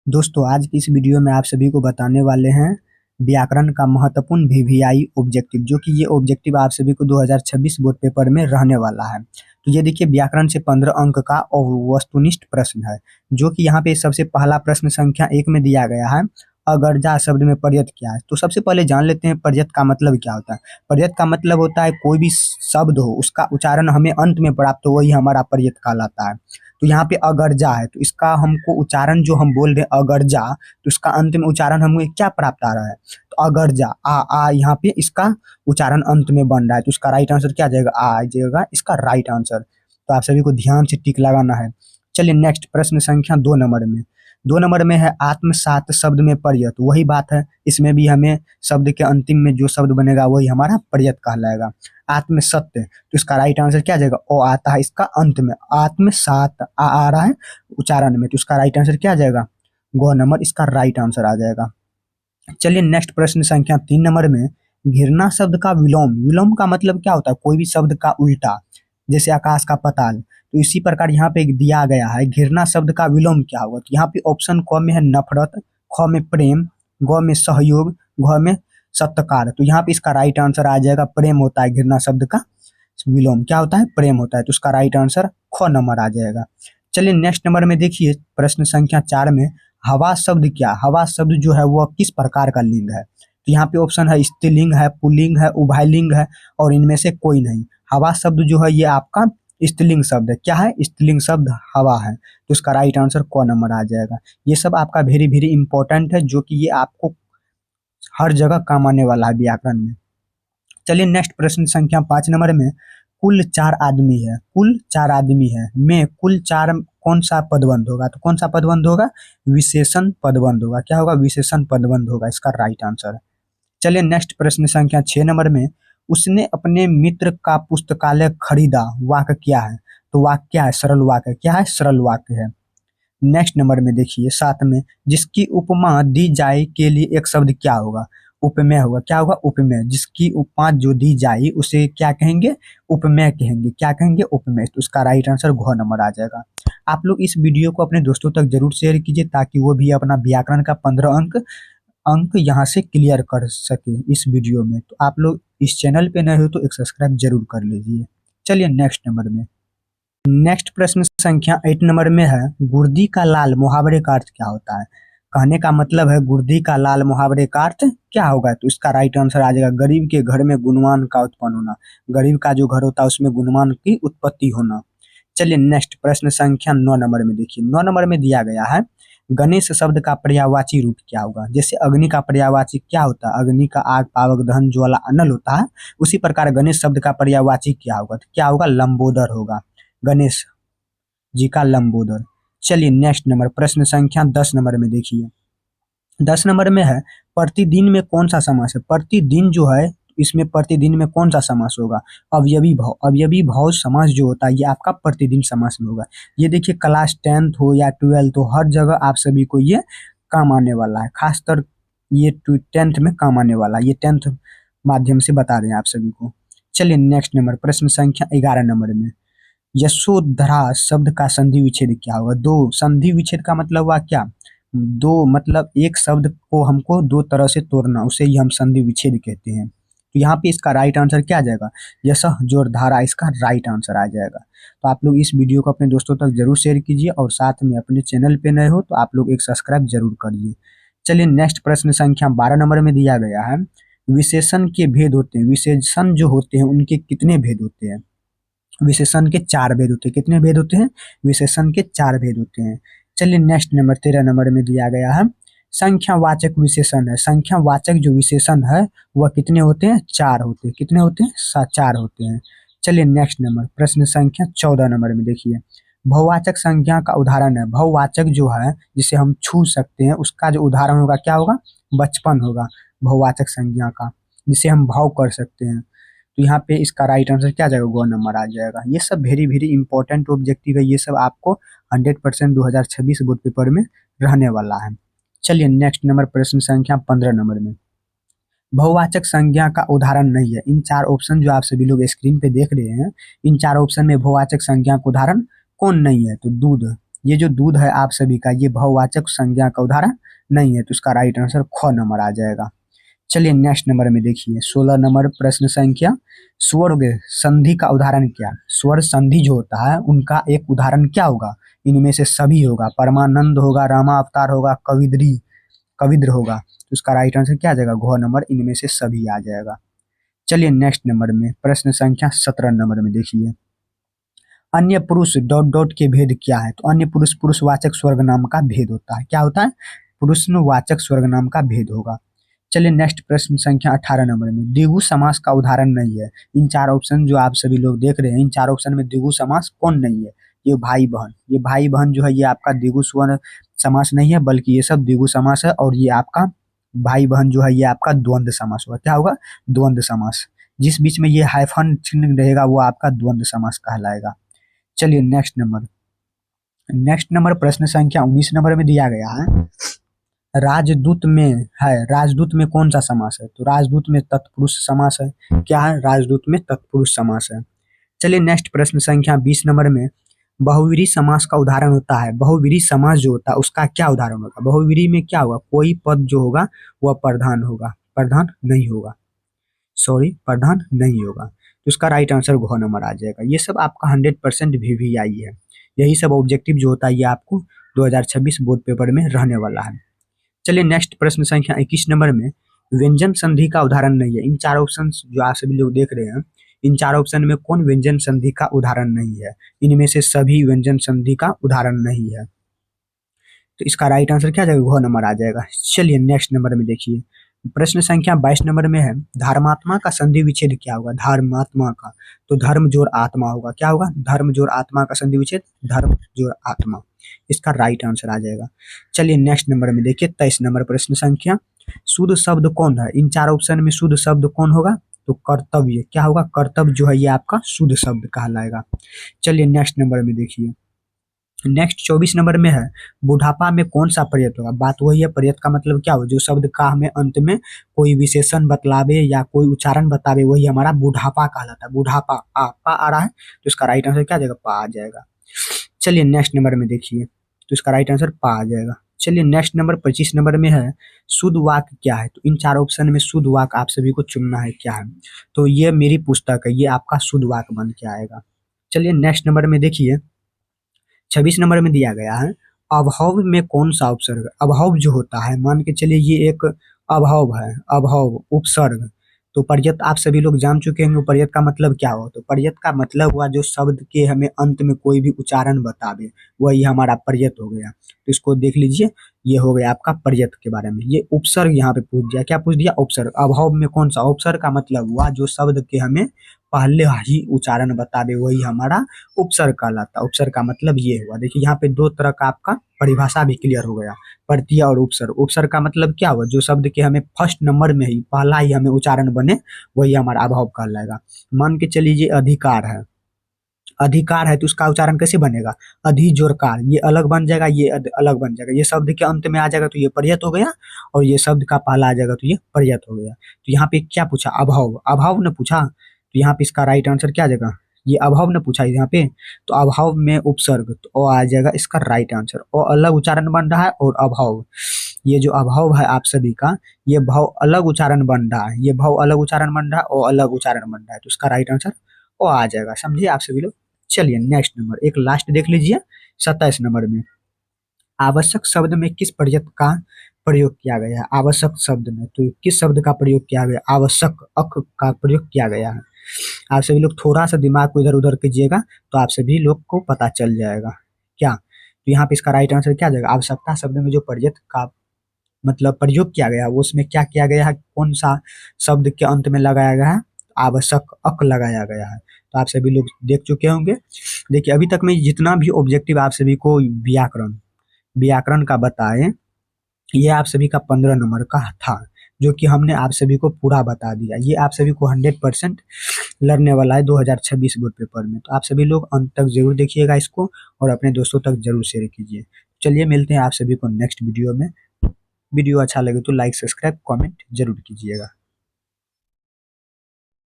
दोस्तों आज की इस वीडियो में आप सभी को बताने वाले हैं व्याकरण का महत्वपूर्ण वीवीआई ऑब्जेक्टिव, जो कि ये ऑब्जेक्टिव आप सभी को 2026 बोर्ड पेपर में रहने वाला है। तो ये देखिए, व्याकरण से 15 अंक का और वस्तुनिष्ठ प्रश्न है, जो कि यहाँ पे सबसे पहला प्रश्न संख्या 1 में दिया गया है। अगरजा शब्द में पर्यत क्या है? तो सबसे पहले जान लेते हैं पर्यत का मतलब क्या होता है। पर्यत का मतलब होता है कोई भी शब्द हो, उसका उच्चारण हमें अंत में प्राप्त हो, वही हमारा पर्यत कहलाता है। तो यहाँ पे अगरजा है, तो इसका हमको उच्चारण जो हम बोल रहे हैं अगरजा, तो इसका अंत में उच्चारण हमें क्या प्राप्त आ रहा है? तो अगरजा आ यहाँ पे इसका उच्चारण अंत में बन रहा है, तो इसका राइट आंसर क्या आ जाएगा? आ जाएगा इसका राइट आंसर। तो आप सभी को ध्यान से टिक लगाना है। चलिए नेक्स्ट प्रश्न संख्या 2 नंबर में। 2 नंबर में है आत्मसात शब्द में पर्यत। वही बात है, इसमें भी हमें शब्द के अंतिम में जो शब्द बनेगा वही हमारा पर्यत कहलाएगा। आत्मसत्य, तो इसका राइट आंसर क्या आ जाएगा? ओ आता है इसका अंत में, आत्मसात आ रहा है उच्चारण में, तो इसका राइट आंसर क्या आ जाएगा? गो नंबर इसका राइट आंसर आ जाएगा। चलिए नेक्स्ट प्रश्न संख्या 3 नंबर में। घिरना शब्द का विलोम, विलोम का मतलब क्या होता है? कोई भी शब्द का उल्टा, जैसे आकाश का पाताल। तो इसी प्रकार यहाँ पे एक दिया गया है, घिरना शब्द का विलोम क्या होगा? तो यहाँ पे ऑप्शन क में है नफरत, ख में प्रेम, ग में सहयोग, घ में सत्कार। तो यहाँ पे इसका राइट आंसर आ जाएगा प्रेम होता है। घिरना शब्द का विलोम क्या होता है? प्रेम होता है। तो उसका राइट आंसर ख नंबर आ जाएगा। चलिए नेक्स्ट नंबर में देखिए, प्रश्न संख्या 4 में हवा शब्द क्या? हवा शब्द जो है वह किस प्रकार का लिंग है? तो यहाँ पे ऑप्शन है स्त्रीलिंग है, पुल्लिंग है, उभयलिंग है, और इनमें से कोई नहीं। हवा शब्द जो है ये आपका स्त्रीलिंग शब्द है। क्या है? स्त्रीलिंग शब्द हवा है। तो इसका राइट आंसर क नंबर आ जाएगा। ये सब आपका वेरी वेरी इंपॉर्टेंट है, जो कि ये आपको हर जगह काम आने वाला है व्याकरण में। चलिए नेक्स्ट प्रश्न संख्या 5 नंबर में। कुल 4 आदमी है, कुल 4 आदमी है में कुल 4 कौन सा पदबंध होगा? तो कौन सा पदबंध होगा? विशेषण पदबंध होगा। क्या होगा? विशेषण पदबंध होगा इसका राइट आंसर। चलिए नेक्स्ट प्रश्न संख्या 6 नंबर में। उसने अपने मित्र का पुस्तकालय खरीदा, वाक्य क्या है? तो वाक्य क्या है? सरल वाक्य। क्या है? सरल वाक्य है। नेक्स्ट नंबर में देखिए 7 में। जिसकी उपमा दी जाए के लिए एक शब्द क्या होगा? उपमेय होगा। क्या होगा? उपमेय। जिसकी उपमा जो दी जाए उसे क्या कहेंगे? उपमेय कहेंगे। क्या कहेंगे? उपमेय। तो उसका राइट आंसर घ नंबर आ जाएगा। आप लोग इस वीडियो को अपने दोस्तों तक जरूर शेयर कीजिए, ताकि वो भी अपना व्याकरण का 15 अंक अंक यहाँ से क्लियर कर सके इस वीडियो में। तो आप लोग इस चैनल पे नए हो तो एक सब्सक्राइब जरूर कर लीजिए। चलिए नेक्स्ट नंबर में। नेक्स्ट प्रश्न संख्या 8 नंबर में है, गुर्दी का लाल मुहावरे का अर्थ क्या होता है? कहने का मतलब है गुर्दी का लाल मुहावरे का अर्थ क्या होगा? तो इसका राइट आंसर आ जाएगा गरीब के घर में गुणवान का उत्पन्न होना। गरीब का जो घर होता है उसमें गुणवान की उत्पत्ति होना। चलिए नेक्स्ट प्रश्न संख्या 9 नंबर में देखिए। 9 नंबर में दिया गया है, गणेश शब्द का पर्यायवाची रूप क्या होगा? जैसे अग्नि का पर्यायवाची क्या होता है? अग्नि का आग, पावक, दहन, ज्वाला, अनल होता है। उसी प्रकार गणेश शब्द का पर्यायवाची क्या होगा? तो क्या होगा? लंबोदर होगा। गणेश जी का लंबोदर। चलिए नेक्स्ट नंबर प्रश्न संख्या 10 नंबर में देखिए। 10 नंबर में है, प्रतिदिन में कौन सा समास है? प्रतिदिन जो है इसमें प्रतिदिन में कौन सा समास होगा? अवयवी भाव। अवयवी भाव समास जो होता है ये आपका प्रतिदिन समास में होगा। ये देखिए क्लास 10th हो या 12th हो, हर जगह आप सभी को ये काम आने वाला है। खासकर ये 10th में काम आने वाला है। ये 10th माध्यम से बता रहे हैं आप सभी को। चलिए नेक्स्ट नंबर प्रश्न संख्या 11 नंबर में। यशोधरा शब्द का संधि विच्छेद क्या होगा? दो संधि विच्छेद का मतलब हुआ क्या? दो मतलब एक शब्द को हमको दो तरह से तोड़ना, उसे ही हम संधि विच्छेद कहते हैं। तो यहाँ पे इसका राइट आंसर क्या आ जाएगा? यश जोर धारा इसका राइट आंसर आ जाएगा। तो आप लोग इस वीडियो को अपने दोस्तों तक जरूर शेयर कीजिए, और साथ में अपने चैनल पे नए हो तो आप लोग एक सब्सक्राइब जरूर करिए। चलिए नेक्स्ट प्रश्न संख्या 12 नंबर में दिया गया है, विशेषण के भेद होते हैं। विशेषण जो होते हैं उनके कितने भेद होते हैं? विशेषण के 4 भेद होते हैं। कितने भेद होते हैं? विशेषण के 4 भेद होते हैं। चलिए नेक्स्ट नंबर 13 नंबर में दिया गया है, संख्यावाचक विशेषण है। संख्यावाचक जो विशेषण है वह कितने होते हैं? 4 होते हैं। कितने होते हैं? 4 होते हैं। चलिए नेक्स्ट नंबर प्रश्न संख्या 14 नंबर में देखिए, बहुवाचक संज्ञा का उदाहरण है। बहुवाचक जो है जिसे हम छू सकते हैं, उसका जो उदाहरण होगा क्या होगा? बचपन होगा बहुवाचक संज्ञा का, जिसे हम भाव कर सकते हैं। तो यहाँ पे इसका राइट आंसर क्या आ जाएगा? गो नंबर आ जाएगा। ये सब वेरी वेरी इंपॉर्टेंट ऑब्जेक्टिव है। ये सब आपको 100% 2026 बोर्ड पेपर में रहने वाला है। चलिए नेक्स्ट नंबर प्रश्न संख्या 15 नंबर में। बहुवाचक संज्ञा का उदाहरण नहीं है। इन 4 ऑप्शन जो आप सभी लोग स्क्रीन पे देख रहे हैं, इन 4 ऑप्शन में बहुवाचक संज्ञा का उदाहरण कौन नहीं है? तो दूध, ये जो दूध है आप सभी का ये बहुवाचक संज्ञा का उदाहरण नहीं है, तो इसका राइट आंसर ख नंबर आ जाएगा। चलिए नेक्स्ट नंबर में देखिए 16 नंबर प्रश्न संख्या, स्वर्ग संधि का उदाहरण क्या? स्वर संधि जो होता है उनका एक उदाहरण क्या होगा? इनमें से सभी होगा, परमानंद होगा, रामा अवतार होगा, कविद्र होगा। तो इसका राइट आंसर क्या आ जाएगा? घ नंबर, इनमें से सभी आ जाएगा। चलिए नेक्स्ट नंबर में प्रश्न संख्या 17 नंबर में देखिए, अन्य पुरुष डॉट डॉट के भेद क्या है? तो अन्य पुरुष पुरुषवाचक स्वर्ग नाम का भेद होता है। क्या होता है? पुरुषवाचक स्वर्ग नाम का भेद होगा। चलिए नेक्स्ट प्रश्न संख्या 18 नंबर में, द्विगु समास का उदाहरण नहीं है। इन चार ऑप्शन जो आप सभी लोग देख रहे हैं, इन चार ऑप्शन में द्विगु समास कौन नहीं है? ये भाई बहन जो है ये आपका द्विगु स्वर समास नहीं है, बल्कि ये सब द्विगु समास है। और ये आपका भाई बहन जो है ये आपका द्वंद्व समास होगा। क्या होगा? द्वंद्व समास। जिस बीच में ये हाइफन चिन्ह रहेगा वो आपका द्वंद्व समास कहलाएगा। चलिए नेक्स्ट नंबर प्रश्न संख्या 19 नंबर में दिया गया है, राजदूत में है, राजदूत में कौन सा समास है? तो राजदूत में तत्पुरुष समास है। क्या है? राजदूत में तत्पुरुष समास है। चलिए नेक्स्ट प्रश्न संख्या 20 नंबर में, बहुव्रीहि समास का उदाहरण होता है। बहुव्रीहि समास जो होता है उसका क्या उदाहरण होगा? बहुव्रीहि में क्या होगा? कोई पद जो होगा वह प्रधान होगा, प्रधान नहीं होगा, सॉरी प्रधान नहीं होगा। तो इसका राइट आंसर घ नंबर आ जाएगा। ये सब आपका 100% VVI है। यही सब ऑब्जेक्टिव जो होता है ये आपको 2026 बोर्ड पेपर में रहने वाला है। चलिए नेक्स्ट प्रश्न संख्या 21 नंबर में, व्यंजन संधि का उदाहरण नहीं है। इन चार ऑप्शन जो आप सभी लोग देख रहे हैं, इन चार ऑप्शन में कौन व्यंजन संधि का उदाहरण नहीं है? इनमें से सभी व्यंजन संधि का उदाहरण नहीं है। तो इसका राइट आंसर क्या जाएगा? घ नंबर आ जाएगा। चलिए नेक्स्ट नंबर में देखिए, प्रश्न संख्या 22 नंबर में है, धर्मात्मा का संधि विच्छेद क्या होगा? धर्मात्मा का, तो धर्म जोड़ आत्मा होगा। क्या होगा? धर्म जोड़ आत्मा का संधि विच्छेद धर्म जोड़ आत्मा। इसका राइट आंसर आ जाएगा। चलिए नेक्स्ट नंबर में देखिए 23 नंबर प्रश्न संख्या, शुद्ध शब्द कौन है? इन चार ऑप्शन में शुद्ध शब्द कौन होगा? तो कर्तव्य। क्या होगा? कर्तव्य जो है ये आपका शुद्ध शब्द कहलाएगा। चलिए नेक्स्ट नंबर में देखिए, नेक्स्ट 24 नंबर में है, बुढ़ापा में कौन सा प्रयत्न होगा? बात वही है, प्रयत्न का मतलब क्या हो? जो शब्द का हमें अंत में कोई विशेषण बतलावे या कोई उच्चारण बतावे वही हमारा बुढ़ापा कहलाता है। बुढ़ापा, आ पा आ रहा है, तो इसका राइट आंसर क्या आ जाएगा? पा आ जाएगा। चलिए नेक्स्ट नंबर में देखिए, तो इसका राइट आंसर पा आ जाएगा। चलिए नेक्स्ट नंबर 25 नंबर में है, शुद्ध वाक्य क्या है? तो इन चार ऑप्शन में शुद्ध वाक्य आप सभी को चुनना है। क्या है? तो ये मेरी पुस्तक है, ये आपका शुद्ध वाक्य बन के आएगा। चलिए नेक्स्ट नंबर में देखिए, 26 नंबर में दिया गया है, अभाव में कौन सा उपसर्ग? अभाव जो होता है, मान के चलिए ये एक अभाव है, अभाव उपसर्ग। तो पर्यत आप सभी लोग जान चुके होंगे पर्यत का मतलब क्या हो? तो पर्यत का मतलब हुआ जो शब्द के हमें अंत में कोई भी उच्चारण बतावे, वही हमारा पर्यत हो गया। तो इसको देख लीजिए, ये हो गया आपका पर्यत के बारे में। ये उपसर्ग यहाँ पे पूछ दिया। क्या पूछ दिया? उपसर्ग। अभाव में कौन सा? उपसर्ग का मतलब हुआ जो शब्द के हमें पहले ही उच्चारण बतावे वही हमारा उपसर्ग कहलाता। उपसर्ग का मतलब ये हुआ। देखिए यहाँ पे दो तरह का आपका परिभाषा भी क्लियर हो गया, प्रत्यय और उपसर्ग। उपसर्ग का मतलब क्या हुआ? जो शब्द के हमें फर्स्ट नंबर में ही पहला ही हमें उच्चारण बने वही हमारा अभाव कहलाएगा। मान के चलिए ये अधिकार है, अधिकार है तो उसका उच्चारण कैसे बनेगा? अधि जोरकार, ये अलग बन जाएगा, ये अलग बन जाएगा। ये शब्द के अंत में आ जाएगा तो ये पर्यत हो गया, और ये शब्द का पहला आ जाएगा तो ये पर्यत हो गया। तो यहाँ पे क्या पूछा? अभाव, अभाव ने पूछा। तो यहाँ पे इसका राइट आंसर क्या आ जाएगा? ये अभाव ने पूछा यहाँ पे, तो अभाव में उपसर्ग तो ओ आ जाएगा इसका राइट आंसर। ओ अलग उच्चारण बन रहा है, और अभाव, ये जो अभाव है आप सभी का, ये भाव अलग उच्चारण बन रहा है, ये भाव अलग उच्चारण बन रहा है, और अलग उच्चारण बन रहा है। तो उसका राइट आंसर ओ आ जाएगा। समझिए आप सभी लोग। चलिए नेक्स्ट नंबर, एक लास्ट देख लीजिए 27 नंबर में, आवश्यक शब्द में किस प्रयत्न का प्रयोग किया गया है? आवश्यक शब्द में तो किस शब्द का प्रयोग किया गया? आवश्यक, अक का प्रयोग किया गया है। आप सभी लोग थोड़ा सा दिमाग को इधर उधर कीजिएगा तो आप सभी लोग को पता चल जाएगा। क्या? तो यहाँ पे इसका राइट आंसर क्या आ जाएगा? आवश्यकता शब्द में जो प्रयत्न का मतलब प्रयोग किया गया वो उसमें क्या किया गया है? कौन सा शब्द के अंत में लगाया गया है? आवश्यक, अक लगाया गया है। तो आप सभी लोग देख चुके होंगे। देखिए अभी तक मैं जितना भी ऑब्जेक्टिव आप सभी को व्याकरण व्याकरण का बताए, ये आप सभी का 15 नंबर का था, जो कि हमने आप सभी को पूरा बता दिया। ये आप सभी को 100% लड़ने वाला है 2026 बोर्ड पेपर में। तो आप सभी लोग अंत तक जरूर देखिएगा इसको, और अपने दोस्तों तक जरूर शेयर कीजिए। चलिए मिलते हैं आप सभी को नेक्स्ट वीडियो में। वीडियो अच्छा लगे तो लाइक, सब्सक्राइब, कमेंट जरूर कीजिएगा।